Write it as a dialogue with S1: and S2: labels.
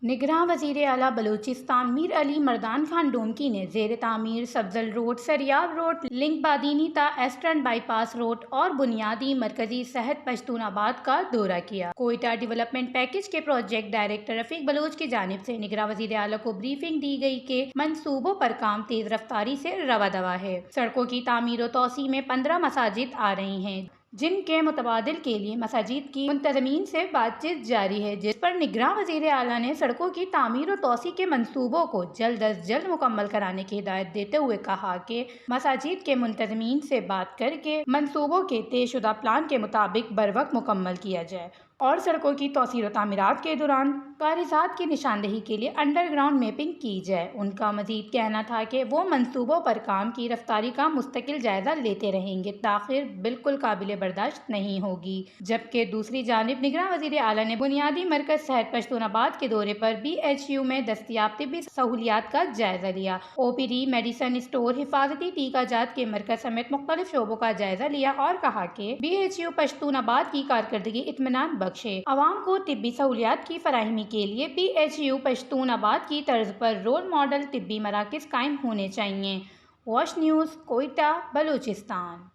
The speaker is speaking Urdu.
S1: نگراں وزیر اعلیٰ بلوچستان میر علی مردان خان ڈومکی نے زیر تعمیر Sabzal road, Sariab road, link Badini تا ایسٹرن بائی پاس روڈ اور بنیادی مرکزی صحت پشتون آباد کا دورہ کیا۔ کوئٹہ ڈیولپمنٹ پیکیج کے پروجیکٹ ڈائریکٹر رفیق بلوچ کی جانب سے نگراں وزیر اعلیٰ کو بریفنگ دی گئی کہ منصوبوں پر کام تیز رفتاری سے رواں دواں ہے۔ سڑکوں کی تعمیر و توسیع میں 15 مساجد آ رہی ہیں، جن کے متبادل کے لیے مساجد کی منتظمین سے بات چیت جاری ہے، جس پر نگراں وزیر اعلیٰ نے سڑکوں کی تعمیر و توسیع کے منصوبوں کو جلد از جلد مکمل کرانے کی ہدایت دیتے ہوئے کہا کہ مساجد کے منتظمین سے بات کر کے منصوبوں کے طے شدہ پلان کے مطابق بروقت مکمل کیا جائے اور سڑکوں کی توسیع و تعمیرات کے دوران کاغذات کی نشاندہی کے لیے انڈر گراؤنڈ میپنگ کی جائے۔ ان کا مزید کہنا تھا کہ وہ منصوبوں پر کام کی رفتاری کا مستقل جائزہ لیتے رہیں گے، تاخیر بالکل قابل برداشت نہیں ہوگی۔ جبکہ دوسری جانب نگراں وزیر اعلیٰ نے بنیادی مرکز صحت پشتون آباد کے دورے پر بی ایچ یو میں دستیاب طبی سہولیات کا جائزہ لیا، او پی ڈی، میڈیسن اسٹور، حفاظتی ٹیکہ جات کے مرکز سمیت مختلف شعبوں کا جائزہ لیا اور کہا کہ بی ایچ یو پشتون آباد کی کارکردگی اطمینان بخش ہے۔ عوام کو طبی سہولیات کی فراہمی کے لیے بی ایچ یو پشتون آباد کی طرز پر رول ماڈل طبی مراکز قائم ہونے چاہئیں۔ Wash news, Quetta, Balochistan.